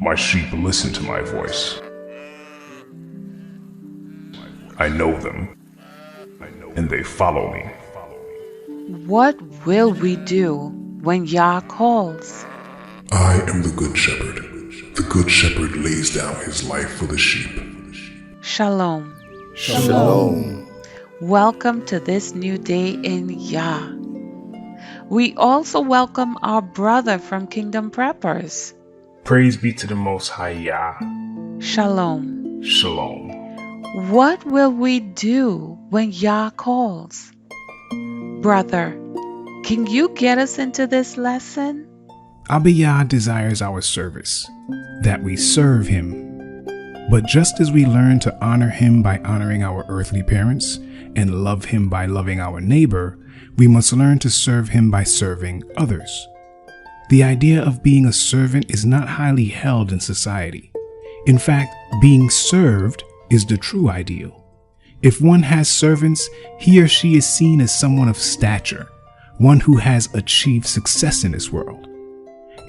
My sheep listen to my voice. I know them, and they follow me. What will we do when Yah calls? I am the Good Shepherd. The Good Shepherd lays down his life for the sheep. Shalom. Shalom. Welcome to this new day in Yah. We also welcome our brother from Kingdom Preppers. Praise be to the Most High Yah. Shalom. Shalom. What will we do when Yah calls? Brother, can you get us into this lesson? ABBA YAH desires our service, that we serve him. But just as we learn to honor him by honoring our earthly parents and love him by loving our neighbor, we must learn to serve him by serving others. The idea of being a servant is not highly held in society. In fact, being served is the true ideal. If one has servants, he or she is seen as someone of stature, one who has achieved success in this world.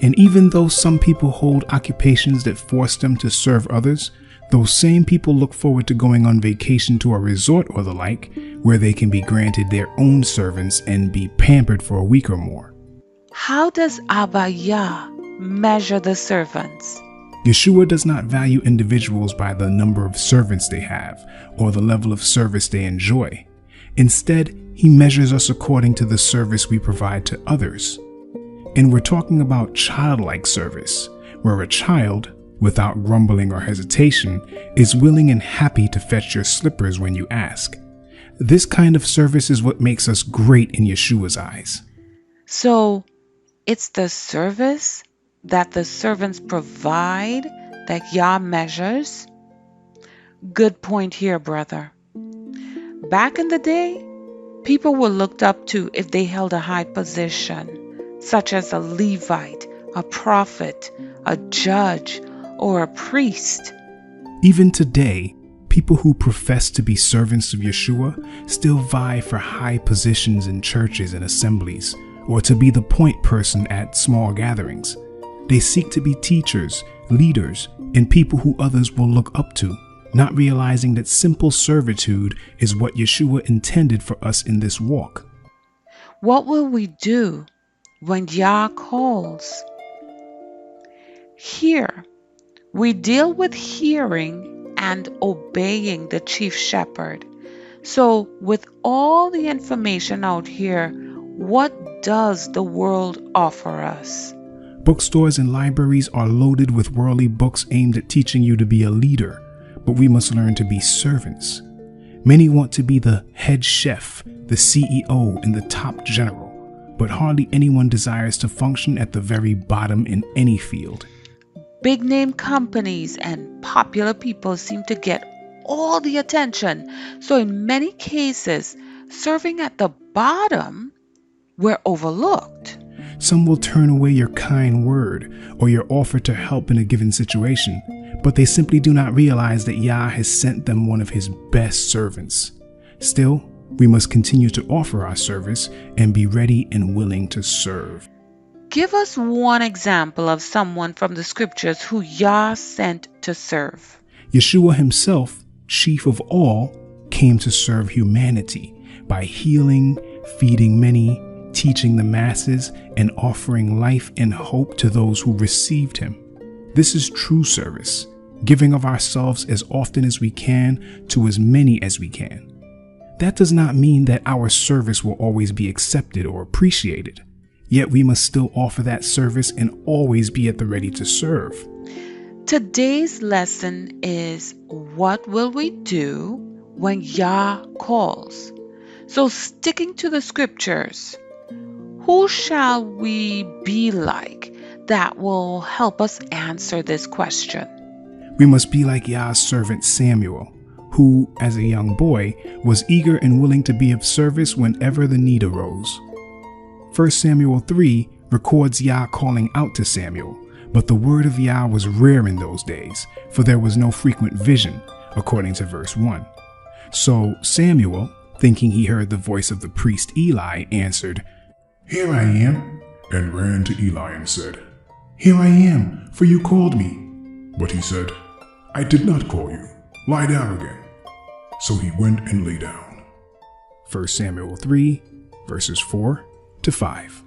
And even though some people hold occupations that force them to serve others, those same people look forward to going on vacation to a resort or the like, where they can be granted their own servants and be pampered for a week or more. How does ABBA YAH measure the servants? Yeshua does not value individuals by the number of servants they have or the level of service they enjoy. Instead, he measures us according to the service we provide to others. And we're talking about childlike service, where a child, without grumbling or hesitation, is willing and happy to fetch your slippers when you ask. This kind of service is what makes us great in Yeshua's eyes. So, it's the service that the servants provide that Yah measures? Good point here, brother. Back in the day, people were looked up to if they held a high position, such as a Levite, a prophet, a judge, or a priest. Even today, people who profess to be servants of Yeshua still vie for high positions in churches and assemblies, or to be the point person at small gatherings. They seek to be teachers, leaders, and people who others will look up to, not realizing that simple servitude is what Yeshua intended for us in this walk. What will we do when Yah calls? Here, we deal with hearing and obeying the Chief Shepherd. So, with all the information out here, what does the world offer us? Bookstores and libraries are loaded with worldly books aimed at teaching you to be a leader, but we must learn to be servants. Many want to be the head chef, the CEO, and the top general, but hardly anyone desires to function at the very bottom in any field. Big name companies and popular people seem to get all the attention. So in many cases, serving at the bottom, we're overlooked. Some will turn away your kind word or your offer to help in a given situation, but they simply do not realize that Yah has sent them one of his best servants. Still, we must continue to offer our service and be ready and willing to serve. Give us one example of someone from the scriptures who Yah sent to serve. Yeshua himself, chief of all, came to serve humanity by healing, feeding many, teaching the masses, and offering life and hope to those who received him. This is true service, giving of ourselves as often as we can to as many as we can. That does not mean that our service will always be accepted or appreciated, yet we must still offer that service and always be at the ready to serve. Today's lesson is, what will we do when Yah calls? So sticking to the scriptures, who shall we be like that will help us answer this question? We must be like Yah's servant Samuel, who, as a young boy, was eager and willing to be of service whenever the need arose. 1 Samuel 3 records Yah calling out to Samuel, but the word of Yah was rare in those days, for there was no frequent vision, according to verse 1. So Samuel, thinking he heard the voice of the priest Eli, answered, "Here I am," and ran to Eli and said, "Here I am, for you called me." But he said, I did not call you. Lie down again. So he went and lay down. 1 Samuel 3, verses 4 to 5.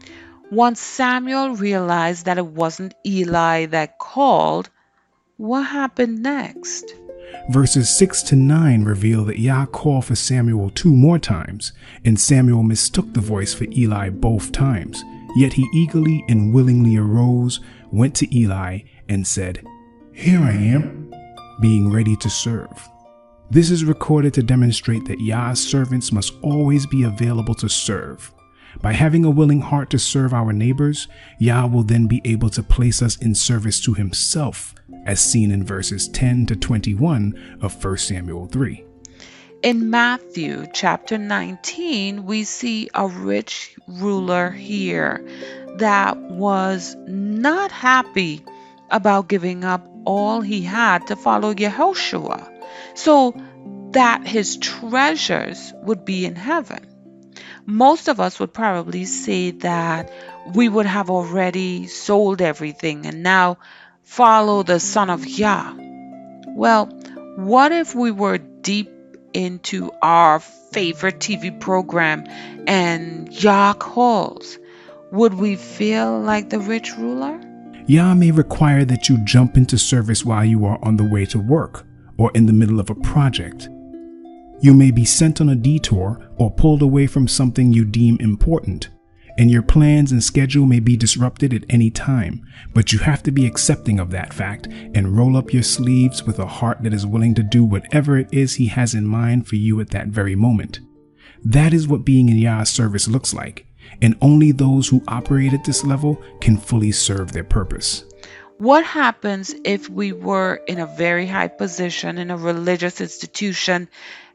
Once Samuel realized that it wasn't Eli that called, what happened next? Verses 6 to 9 reveal that Yah called for Samuel 2 more times, and Samuel mistook the voice for Eli both times. Yet he eagerly and willingly arose, went to Eli, and said, Here I am, being ready to serve. This is recorded to demonstrate that Yah's servants must always be available to serve. By having a willing heart to serve our neighbors, Yah will then be able to place us in service to himself, as seen in verses 10 to 21 of 1 Samuel 3. In Matthew chapter 19, we see a rich ruler here that was not happy about giving up all he had to follow Yehoshua, so that his treasures would be in heaven. Most of us would probably say that we would have already sold everything and now follow the Son of Yah. Well, what if we were deep into our favorite TV program and Yah calls? Would we feel like the rich ruler? Yah may require that you jump into service while you are on the way to work or in the middle of a project. You may be sent on a detour or pulled away from something you deem important, and your plans and schedule may be disrupted at any time, but you have to be accepting of that fact and roll up your sleeves with a heart that is willing to do whatever it is he has in mind for you at that very moment. That is what being in Yah's service looks like, and only those who operate at this level can fully serve their purpose. What happens if we were in a very high position in a religious institution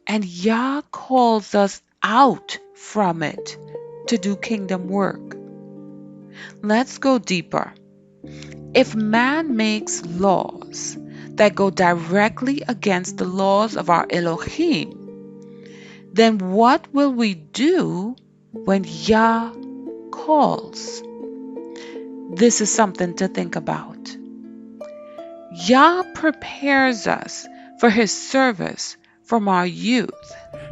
and Yah calls us out from it to do kingdom work? Let's go deeper. If man makes laws that go directly against the laws of our Elohim, then what will we do when Yah calls? This is something to think about. Yah prepares us for his service from our youth.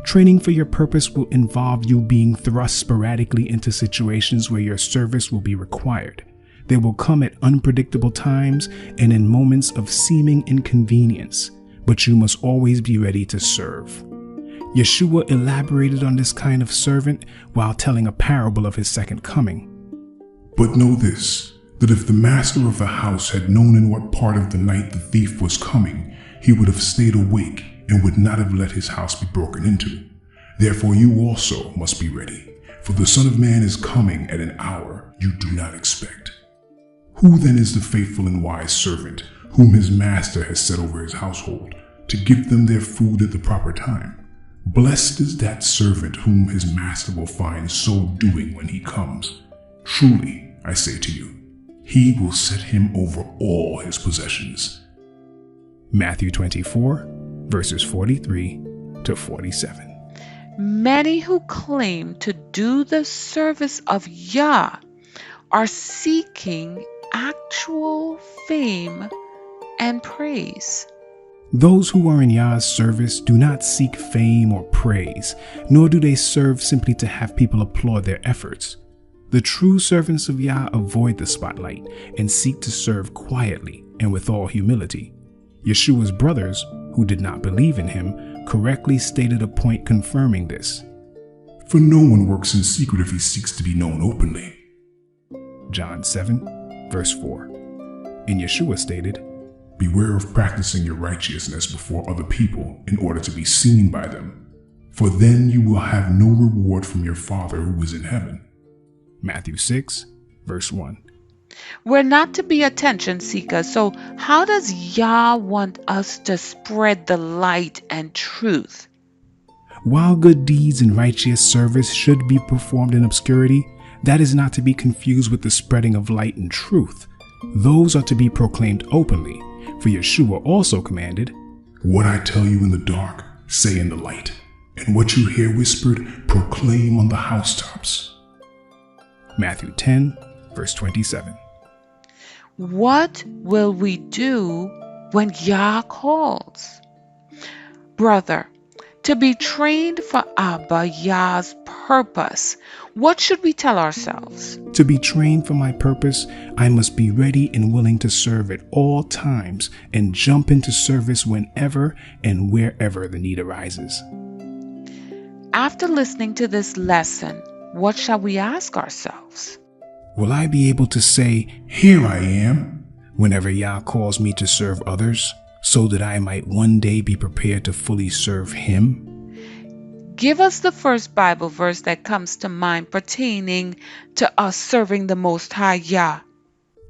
Training for your purpose will involve you being thrust sporadically into situations where your service will be required. They will come at unpredictable times and in moments of seeming inconvenience, but you must always be ready to serve. Yeshua elaborated on this kind of servant while telling a parable of his second coming. But know this, that if the master of the house had known in what part of the night the thief was coming, he would have stayed awake and would not have let his house be broken into. Therefore you also must be ready, for the Son of Man is coming at an hour you do not expect. Who then is the faithful and wise servant whom his master has set over his household to give them their food at the proper time? Blessed is that servant whom his master will find so doing when he comes. Truly, I say to you, he will set him over all his possessions. Matthew 24, verses 43 to 47. Many who claim to do the service of Yah are seeking actual fame and praise. Those who are in Yah's service do not seek fame or praise, nor do they serve simply to have people applaud their efforts. The true servants of Yah avoid the spotlight and seek to serve quietly and with all humility. Yeshua's brothers, who did not believe in him, correctly stated a point confirming this. For no one works in secret if he seeks to be known openly. John 7, verse 4. And Yeshua stated, Beware of practicing your righteousness before other people in order to be seen by them, for then you will have no reward from your Father who is in heaven. Matthew 6, verse 1. We're not to be attention seekers, so how does Yah want us to spread the light and truth? While good deeds and righteous service should be performed in obscurity, that is not to be confused with the spreading of light and truth. Those are to be proclaimed openly, for Yeshua also commanded, What I tell you in the dark, say in the light, and what you hear whispered, proclaim on the housetops. Matthew 10, verse 27. What will we do when Yah calls. Brother, to be trained for ABBA YAH's purpose, what should we tell ourselves? To be trained for my purpose, I must be ready and willing to serve at all times and jump into service whenever and wherever the need arises. After listening to this lesson, what shall we ask ourselves? Will I be able to say, "Here I am," whenever Yah calls me to serve others, so that I might one day be prepared to fully serve Him? Give us the first Bible verse that comes to mind pertaining to us serving the Most High Yah.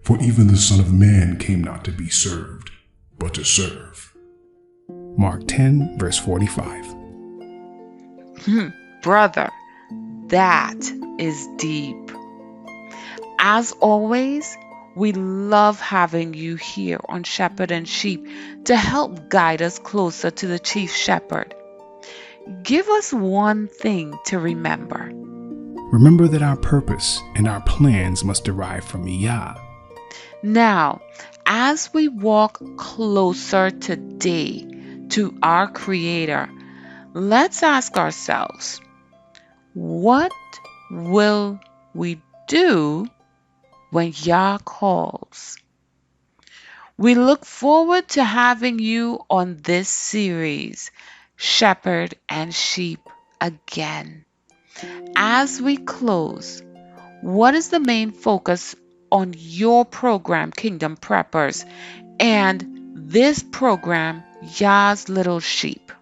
"For even the Son of Man came not to be served, but to serve." Mark 10, verse 45. Brother, that is deep. As always, we love having you here on Shepherd and Sheep to help guide us closer to the Chief Shepherd. Give us one thing to remember. Remember that our purpose and our plans must derive from Yah. Now, as we walk closer today to our Creator, let's ask ourselves, what will we do when Yah calls? We look forward to having you on this series, Shepherd and Sheep, again. As we close, what is the main focus on your program, Kingdom Preppers, and this program, Yah's Little Sheep?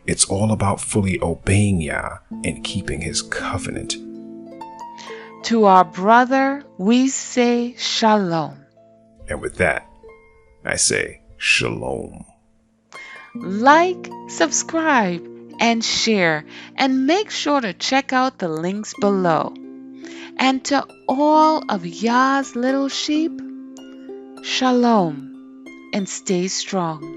It's all about fully obeying Yah and keeping His covenant. To our brother, we say Shalom. And with that, I say Shalom. Like, subscribe, and share, and make sure to check out the links below. And to all of Yah's little sheep, Shalom, and stay strong.